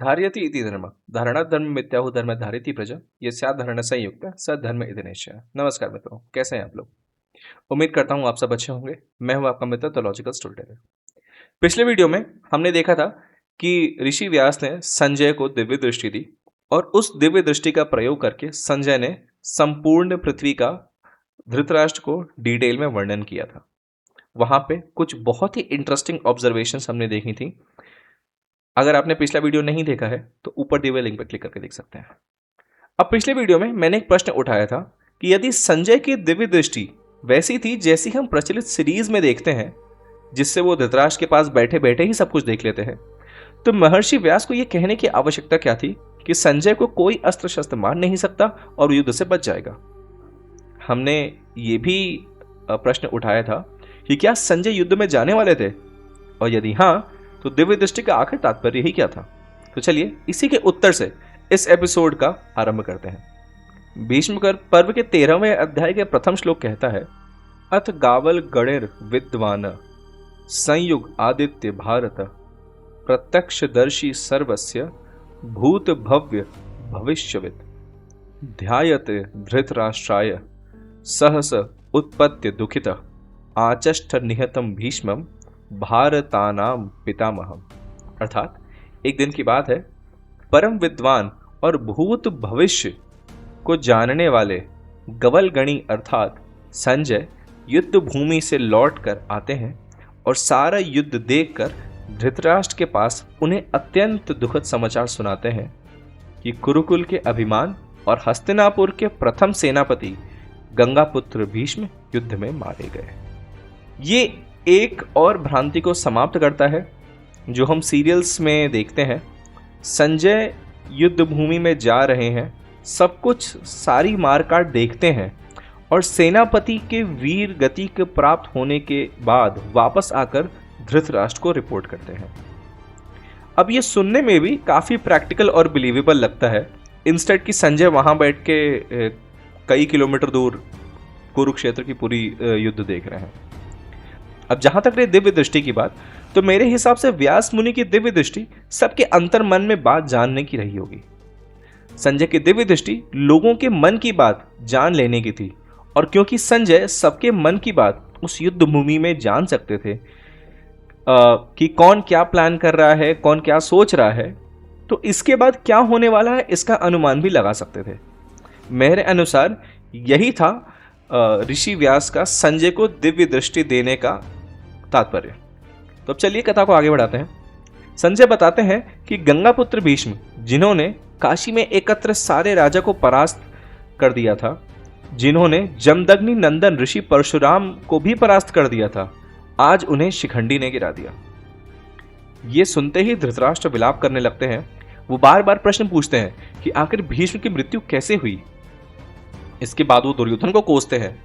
धारयति इति धर्म धारणा धर्म मिथ्याहु धर्म धारयति प्रजा ये धर्म संयुक्त सधर्म इति निश्चय। नमस्कार मित्रों, कैसे हैं आप लोग। उम्मीद करता हूं आप सब अच्छे होंगे। मैं हूं आपका मित्र द लॉजिकल स्टोरी टेलर। पिछले वीडियो में हमने देखा था कि ऋषि व्यास ने संजय को दिव्य दृष्टि दी और उस दिव्य दृष्टि का प्रयोग करके संजय ने संपूर्ण पृथ्वी का धृतराष्ट्र को डिटेल में वर्णन किया था। वहां पे कुछ बहुत ही इंटरेस्टिंग ऑब्जर्वेशंस हमने देखी थी। अगर आपने पिछला वीडियो नहीं देखा है तो ऊपर दिए हुए लिंक पर क्लिक करके देख सकते हैं। अब पिछले वीडियो में मैंने एक प्रश्न उठाया था कि यदि संजय की दिव्य दृष्टि वैसी थी जैसी हम प्रचलित सीरीज में देखते हैं, जिससे वो धृतराष्ट्र के पास बैठे बैठे ही सब कुछ देख लेते हैं, तो महर्षि व्यास को यह कहने की आवश्यकता क्या थी कि संजय को कोई अस्त्र शस्त्र मार नहीं सकता और युद्ध से बच जाएगा। हमने ये भी प्रश्न उठाया था कि क्या संजय युद्ध में जाने वाले थे, और यदि हाँ तो दिव्य दृष्टि का आखिर तात्पर्य ही क्या था। तो चलिए इसी के उत्तर से इस एपिसोड का आरंभ करते हैं। भीष्म पर्व के 13वें अध्याय के प्रथम श्लोक कहता है, अथ गावल गणिर विद्वान संयुग आदित्य भारत प्रत्यक्षदर्शी सर्वस्य भूत भव्य भविष्यविद ध्यायत धृतराष्ट्राय सहस उत्पत्ति दुखित आचष्ट निहतम भीष्मम भारतानाम पितामहम। अर्थात एक दिन की बात है, परम विद्वान और भूत भविष्य को जानने वाले गवलगणी अर्थात संजय युद्ध भूमि से लौटकर आते हैं और सारा युद्ध देखकर धृतराष्ट्र के पास उन्हें अत्यंत दुखद समाचार सुनाते हैं कि कुरुकुल के अभिमान और हस्तिनापुर के प्रथम सेनापति गंगापुत्र भीष्म युद्ध में मारे गए। ये एक और भ्रांति को समाप्त करता है जो हम सीरियल्स में देखते हैं। संजय युद्ध भूमि में जा रहे हैं, सब कुछ सारी मारकाट देखते हैं और सेनापति के वीर गति के प्राप्त होने के बाद वापस आकर धृतराष्ट्र को रिपोर्ट करते हैं। अब ये सुनने में भी काफ़ी प्रैक्टिकल और बिलीवेबल लगता है, इंस्टेड कि संजय वहाँ बैठ के कई किलोमीटर दूर कुरुक्षेत्र की पूरी युद्ध देख रहे हैं। अब जहां तक रही दिव्य दृष्टि की बात, तो मेरे हिसाब से व्यास मुनि की दिव्य दृष्टि सबके अंतर मन में बात जानने की रही होगी। संजय की दिव्य दृष्टि लोगों के मन की बात जान लेने की थी, और क्योंकि संजय सबके मन की बात उस युद्ध भूमि में जान सकते थे कि कौन क्या प्लान कर रहा है, कौन क्या सोच रहा है, तो इसके बाद क्या होने वाला है इसका अनुमान भी लगा सकते थे। मेरे अनुसार यही था ऋषि व्यास का संजय को दिव्य दृष्टि देने का तात्पर्य। तो अब चलिए कथा को आगे बढ़ाते हैं। संजय बताते हैं कि गंगापुत्र भीष्म, जिन्होंने काशी में एकत्र सारे राजा को परास्त कर दिया था, जिन्होंने जमदग्नि नंदन ऋषि परशुराम को भी परास्त कर दिया था, आज उन्हें शिखंडी ने गिरा दिया। ये सुनते ही धृतराष्ट्र विलाप करने लगते हैं। वो बार बार प्रश्न पूछते हैं कि आखिर भीष्म की मृत्यु कैसे हुई। इसके बाद वो दुर्योधन को कोसते हैं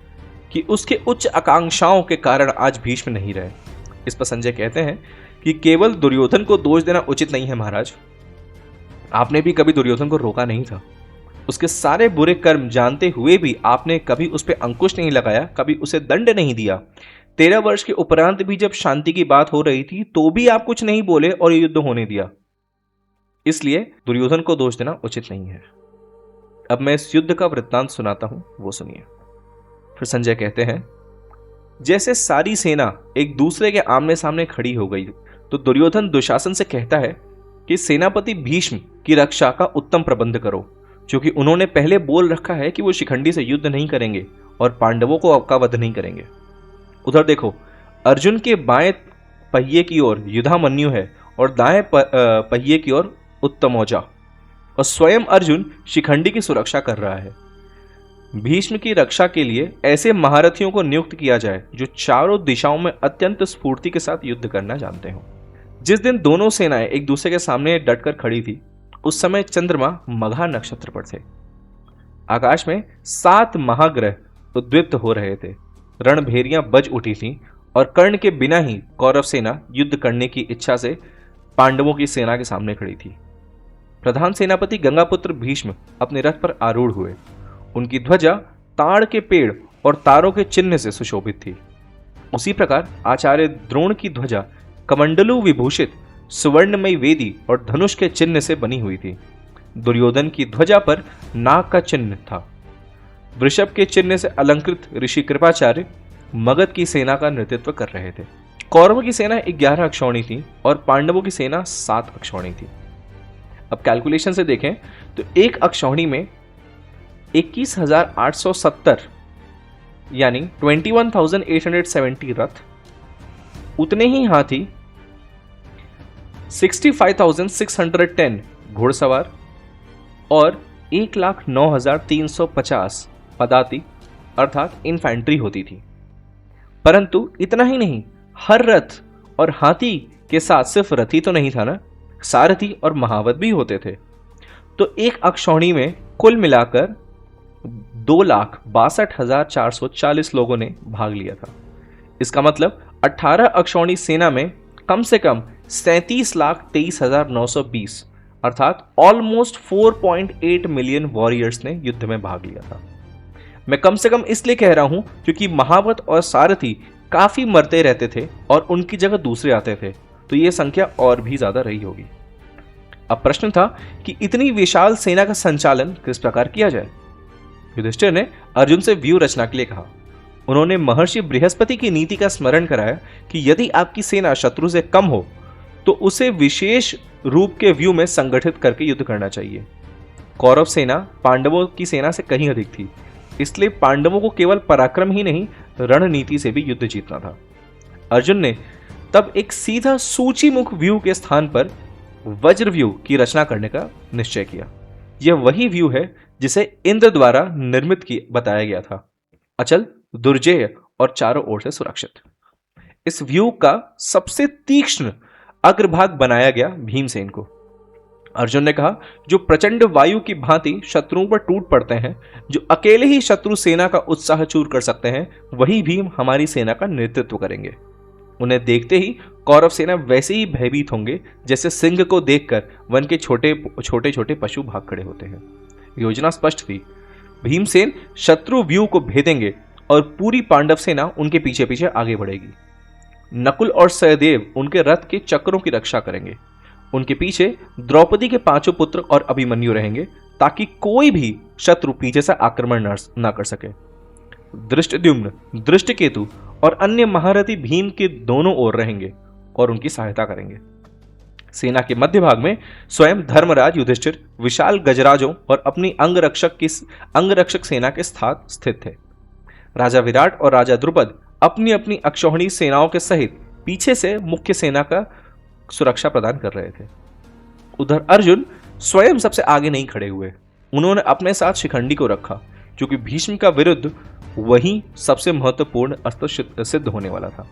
कि उसके उच्च आकांक्षाओं के कारण आज भीष्म नहीं रहे। इस पर संजय कहते हैं कि केवल दुर्योधन को दोष देना उचित नहीं है महाराज, आपने भी कभी दुर्योधन को रोका नहीं था। उसके सारे बुरे कर्म जानते हुए भी आपने कभी उस पर अंकुश नहीं लगाया, कभी उसे दंड नहीं दिया। 13 वर्ष के उपरांत भी जब शांति की बात हो रही थी तो भी आप कुछ नहीं बोले और युद्ध होने दिया। इसलिए दुर्योधन को दोष देना उचित नहीं है। अब मैं इस युद्ध का वृत्तांत सुनाता हूं, वो सुनिए। फिर संजय कहते हैं, जैसे सारी सेना एक दूसरे के आमने सामने खड़ी हो गई तो दुर्योधन दुशासन से कहता है कि सेनापति भीष्म की रक्षा का उत्तम प्रबंध करो, क्योंकि उन्होंने पहले बोल रखा है कि वो शिखंडी से युद्ध नहीं करेंगे और पांडवों को का वध नहीं करेंगे। उधर देखो, अर्जुन के बाएं पहिए की ओर युधामन्यु है और दाएं पहिए की ओर उत्तमौजा, और स्वयं अर्जुन शिखंडी की सुरक्षा कर रहा है। भीष्म की रक्षा के लिए ऐसे महारथियों को नियुक्त किया जाए जो चारों दिशाओं में अत्यंत स्फूर्ति के साथ युद्ध करना जानते हो। जिस दिन दोनों सेनाएं एक दूसरे के सामने डटकर खड़ी थी, उस समय चंद्रमा मघा नक्षत्र पर थे। आकाश में 7 महाग्रह उद्दीप्त हो रहे थे। रणभेरियां बज उठी थीं और कर्ण के बिना ही कौरव सेना युद्ध करने की इच्छा से पांडवों की सेना के सामने खड़ी थी। प्रधान सेनापति गंगापुत्र भीष्म अपने रथ पर आरूढ़ हुए। उनकी ध्वजा ताड़ के पेड़ और तारों के चिन्ह से सुशोभित थी। उसी प्रकार आचार्य द्रोण की ध्वजा कमंडलु विभूषित सुवर्णमयी वेदी और धनुष के चिन्ह से बनी हुई थी। दुर्योधन की ध्वजा पर नाग का चिन्ह था। वृषभ के चिन्ह से अलंकृत ऋषि कृपाचार्य मगध की सेना का नेतृत्व कर रहे थे। कौरवों की सेना 11 अक्षौणी थी और पांडवों की सेना 7 अक्षौणी थी। अब कैलकुलेशन से देखें तो एक अक्षौणी में 21,870 यानी 21,870 रथ, उतने ही हाथी 65,610 घुड़सवार और 1,09,350 पदाति अर्थात इन्फैंट्री होती थी। परंतु इतना ही नहीं, हर रथ और हाथी के साथ सिर्फ रथी तो नहीं था ना, सारथी और महावत भी होते थे। तो एक अक्षौणी में कुल मिलाकर 2,62,440 लोगों ने भाग लिया था। इसका मतलब 18 अक्षौणी सेना में कम से कम 37,23,920 अर्थात ऑलमोस्ट 4.8 मिलियन वॉरियर्स ने युद्ध में भाग लिया था। मैं कम से कम इसलिए कह रहा हूं क्योंकि महावत और सारथी काफी मरते रहते थे और उनकी जगह दूसरे आते थे, तो यह संख्या और भी ज्यादा रही होगी। अब प्रश्न था कि इतनी विशाल सेना का संचालन किस प्रकार किया जाए। युधिष्ठिर ने अर्जुन से व्यू रचना के लिए कहा। उन्होंने महर्षि बृहस्पति की नीति का स्मरण कराया कि यदि आपकी सेना शत्रु से कम हो तो उसे विशेष रूप के व्यू में संगठित करके युद्ध करना चाहिए। कौरव सेना पांडवों की सेना से कहीं अधिक थी, इसलिए पांडवों को केवल पराक्रम ही नहीं रणनीति से भी युद्ध जीतना था। अर्जुन ने तब एक सीधा सूचीमुख व्यू के स्थान पर वज्र व्यू की रचना करने का निश्चय किया। यह वही व्यू है जिसे इंद्र द्वारा निर्मित बताया गया था, अचल, दुर्जेय और चारों ओर से सुरक्षित। इस व्यू का सबसे तीक्ष्ण अग्रभाग बनाया गया भीमसेन को। अर्जुन ने कहा, जो प्रचंड वायु की भांति शत्रुओं पर टूट पड़ते हैं, जो अकेले ही शत्रु सेना का उत्साह चूर कर सकते हैं, वही भीम हमारी सेना का नेतृत्व करेंगे। उन्हें देखते ही कौरव सेना वैसे ही भयभीत होंगे जैसे सिंह को देखकर वन के छोटे छोटे पशु भाग खड़े होते हैं। योजना स्पष्ट थी। भीमसेन शत्रु व्यू को भेदेंगे और पूरी पांडव सेना उनके पीछे पीछे आगे बढ़ेगी। नकुल और सहदेव उनके रथ के चक्रों की रक्षा करेंगे। उनके पीछे द्रौपदी के 5 पुत्र और अभिमन्यु रहेंगे ताकि कोई भी शत्रु पीछे से आक्रमण न कर सके। धृष्टद्युम्न, धृष्टकेतु और अन्य महारथी भीम के दोनों ओर रहेंगे और उनकी सहायता करेंगे। सेना के मध्य भाग में स्वयं धर्मराज युधिष्ठिर विशाल गजराजों और अपनी अंगरक्षक सेना के साथ स्थित थे। राजा विराट और राजा द्रुपद अपनी अपनी अक्षौहिणी सेनाओं के सहित पीछे से मुख्य सेना का सुरक्षा प्रदान कर रहे थे। उधर अर्जुन स्वयं सबसे आगे नहीं खड़े हुए। उन्होंने अपने साथ शिखंडी को रखा, क्योंकि भीष्म का विरुद्ध वही सबसे महत्वपूर्ण अस्त्र सिद्ध होने वाला था।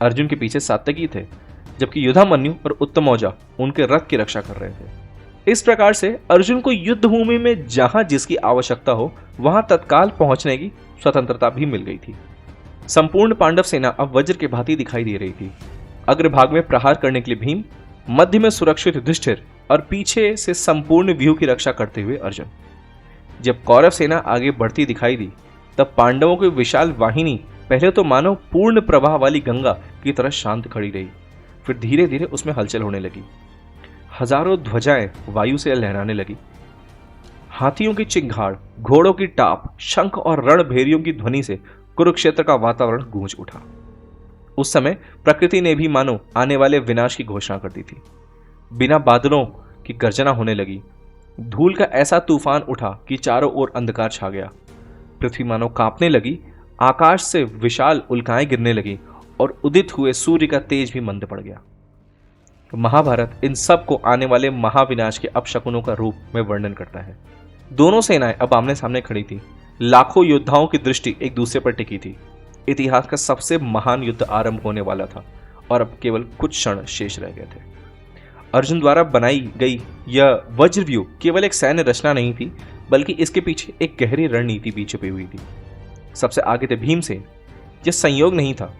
अर्जुन के पीछे सात्यकी थे, जबकि युधामन्यु और उत्तमौजा उनके रथ की रक्षा कर रहे थे। इस प्रकार से अर्जुन को युद्ध भूमि में जहां जिसकी आवश्यकता हो वहां तत्काल पहुंचने की स्वतंत्रता भी मिल गई थी। संपूर्ण पांडव सेना अब वज्र के भांति दिखाई दे रही थी। अग्रभाग में प्रहार करने के लिए भीम, मध्य में सुरक्षित युधिष्ठिर और पीछे से संपूर्ण व्यूह की रक्षा करते हुए अर्जुन। जब कौरव सेना आगे बढ़ती दिखाई दी तब पांडवों की विशाल वाहिनी पहले तो मानो पूर्ण प्रवाह वाली गंगा की तरह शांत खड़ी रही, फिर धीरे धीरे उसमें हलचल होने लगी। हजारों ध्वजाएं वायु से लहराने लगी। हाथियों की चिंगाड़, घोड़ों की टाप, शंख और रणभेरियों की ध्वनि से कुरुक्षेत्र का वातावरण गूंज उठा। उस समय प्रकृति ने भी मानो आने वाले विनाश की घोषणा कर दी थी। बिना बादलों की गर्जना होने लगी। धूल का ऐसा तूफान उठा कि चारों ओर अंधकार छा गया। पृथ्वी मानो कांपने लगी। आकाश से विशाल उल्काएं गिरने लगी और उदित हुए सूर्य का तेज भी मंद पड़ गया। महाभारत इन सब को आने वाले महाविनाश के अपशकुनों का रूप में वर्णन करता है। दोनों सेनाएं अब आमने सामने खड़ी थी। लाखों योद्धाओं की दृष्टि एक दूसरे पर टिकी थी। इतिहास का सबसे महान युद्ध आरंभ होने वाला था और अब केवल कुछ क्षण शेष रह गए थे। अर्जुन द्वारा बनाई गई यह वज्रव्यूह केवल एक सैन्य रचना नहीं थी, बल्कि इसके पीछे एक गहरी रणनीति भी छुपी हुई थी। सबसे आगे थे भीमसेन। यह संयोग नहीं था।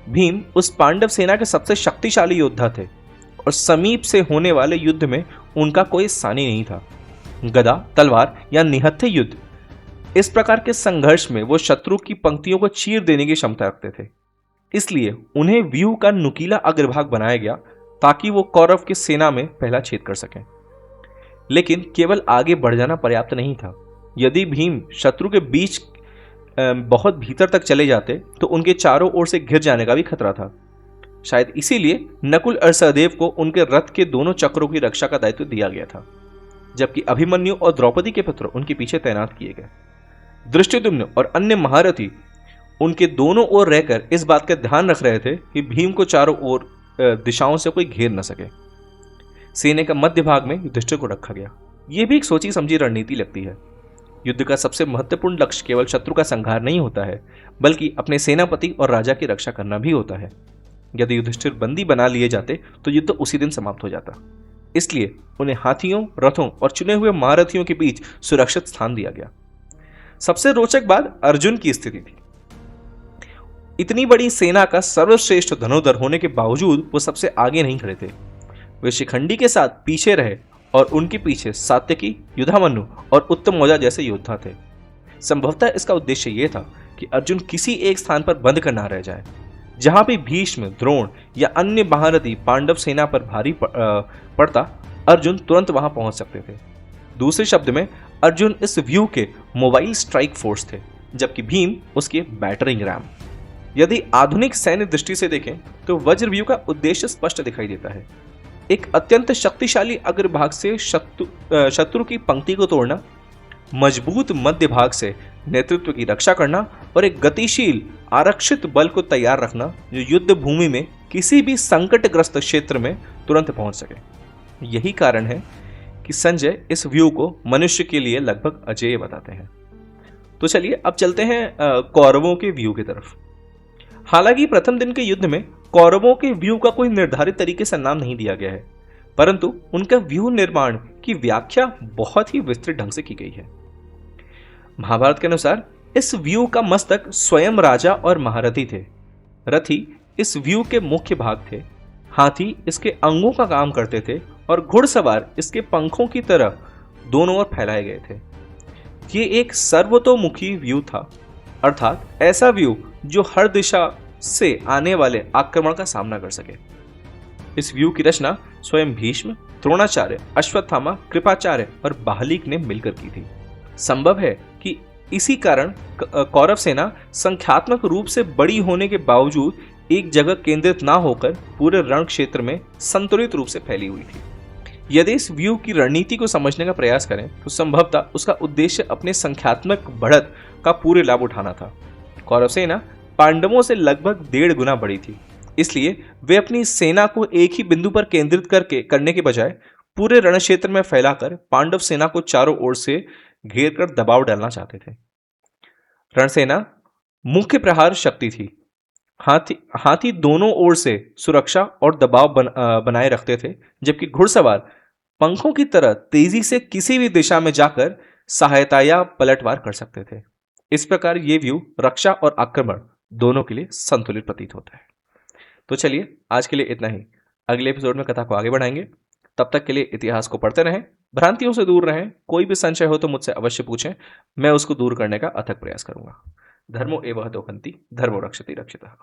भीम उस पांडव सेना के सबसे शक्तिशाली योद्धा थे और समीप से होने वाले युद्ध में उनका कोई सानी नहीं था। गदा, तलवार या निहत्थे युद्ध, इस प्रकार के संघर्ष में वो शत्रु की पंक्तियों को चीर देने की क्षमता रखते थे। इसलिए उन्हें व्यूह का नुकीला अग्रभाग बनाया गया ताकि वो कौरव की सेना में पहला छेद कर सकें। लेकिन केवल आगे बढ़ जाना पर्याप्त नहीं था। यदि भीम शत्रु के बीच बहुत भीतर तक चले जाते तो उनके चारों ओर से घिर जाने का भी खतरा था। शायद इसीलिए नकुल और सहदेव को उनके रथ के दोनों चक्रों की रक्षा का दायित्व दिया गया था, जबकि अभिमन्यु और द्रौपदी के पुत्र उनके पीछे तैनात किए गए। दृष्टिद्युम्न और अन्य महारथी उनके दोनों ओर रहकर इस बात का ध्यान रख रहे थे कि भीम को चारों ओर दिशाओं से कोई घेर न सके। सेना का मध्य भाग में युधिष्ठिर को रखा गया। यह भी एक सोची समझी रणनीति लगती है। युद्ध का सबसे महत्वपूर्ण लक्ष्य केवल शत्रु का संहार नहीं होता है, बल्कि अपने सेनापति और राजा की रक्षा करना भी होता है। यदि युधिष्ठिर बंदी बना लिए जाते तो युद्ध उसी दिन समाप्त हो जाता। इसलिए उन्हें हाथियों, रथों और चुने हुए महारथियों के बीच सुरक्षित स्थान दिया गया। सबसे रोचक बात अर्जुन की स्थिति थी। इतनी बड़ी सेना का सर्वश्रेष्ठ धनुर्धर होने के बावजूद वो सबसे आगे नहीं खड़े थे। वे शिखंडी के साथ पीछे रहे और उनके पीछे सात्यकी, युधामन्यु और उत्तमौजा जैसे योद्धा थे। संभवतः इसका उद्देश्य यह था कि अर्जुन किसी एक स्थान पर बंद कर ना रह जाए। जहां भी भीष्म, द्रोण या अन्य महारथी पांडव सेना पर भारी पड़ता, अर्जुन तुरंत वहां पहुंच सकते थे। दूसरे शब्द में, अर्जुन इस व्यू के मोबाइल स्ट्राइक फोर्स थे, जबकि भीम उसके बैटरिंग रैम। यदि आधुनिक सैन्य दृष्टि से देखें तो वज्रव्यूह का उद्देश्य स्पष्ट दिखाई देता है। एक अत्यंत शक्तिशाली अग्रभाग से शत्रु की पंक्ति को तोड़ना, मजबूत मध्य भाग से नेतृत्व की रक्षा करना और एक गतिशील आरक्षित बल को तैयार रखना जो युद्ध भूमि में किसी भी संकटग्रस्त क्षेत्र में तुरंत पहुंच सके। यही कारण है कि संजय इस व्यू को मनुष्य के लिए लगभग अजेय बताते हैं। तो चलिए अब चलते हैं कौरवों के व्यू की तरफ। हालांकि प्रथम दिन के युद्ध में कौरवों के व्यू का कोई निर्धारित तरीके से नाम नहीं दिया गया है, परंतु उनका व्यू निर्माण की व्याख्या बहुत ही विस्तृत ढंग से की गई है। महाभारत के अनुसार इस व्यू का मस्तक स्वयं राजा और महारथी थे। रथी इस व्यू के मुख्य भाग थे, हाथी इसके अंगों का काम करते थे और घुड़सवार इसके पंखों की तरह दोनों ओर फैलाए गए थे। ये एक सर्वतोमुखी व्यू था, अर्थात ऐसा व्यू जो हर दिशा से आने वाले आक्रमण का सामना कर सके। इस व्यू की रचना स्वयं भीष्म, द्रोणाचार्य, अश्वत्थामा, कृपाचार्य और बाहलिक ने मिलकर की थी। संभव है कि इसी कारण कौरव सेना संख्यात्मक रूप से बड़ी होने के बावजूद एक जगह केंद्रित ना होकर पूरे रण क्षेत्र में संतुलित रूप से फैली हुई थी। यदि इस व्यू की रणनीति को समझने का प्रयास करें तो संभवतः उसका उद्देश्य अपने संख्यात्मक बढ़त का पूरे लाभ उठाना था। कौरव सेना पांडवों से लगभग 1.5 गुना बड़ी थी, इसलिए वे अपनी सेना को एक ही बिंदु पर केंद्रित करने के बजाय पूरे रण क्षेत्र में फैलाकर पांडव सेना को चारों ओर से घेर कर दबाव डालना चाहते थे। रणसेना मुख्य प्रहार शक्ति थी। हाथी दोनों ओर से सुरक्षा और दबाव बनाए रखते थे, जबकि घुड़सवार पंखों की तरह तेजी से किसी भी दिशा में जाकर सहायता या पलटवार कर सकते थे। इस प्रकार ये व्यू रक्षा और आक्रमण दोनों के लिए संतुलित प्रतीत होता है। तो चलिए आज के लिए इतना ही। अगले एपिसोड में कथा को आगे बढ़ाएंगे। तब तक के लिए इतिहास को पढ़ते रहें, भ्रांतियों से दूर रहें। कोई भी संशय हो तो मुझसे अवश्य पूछें, मैं उसको दूर करने का अथक प्रयास करूंगा। धर्मो एव हतो हन्ति, धर्मो रक्षति रक्षितः।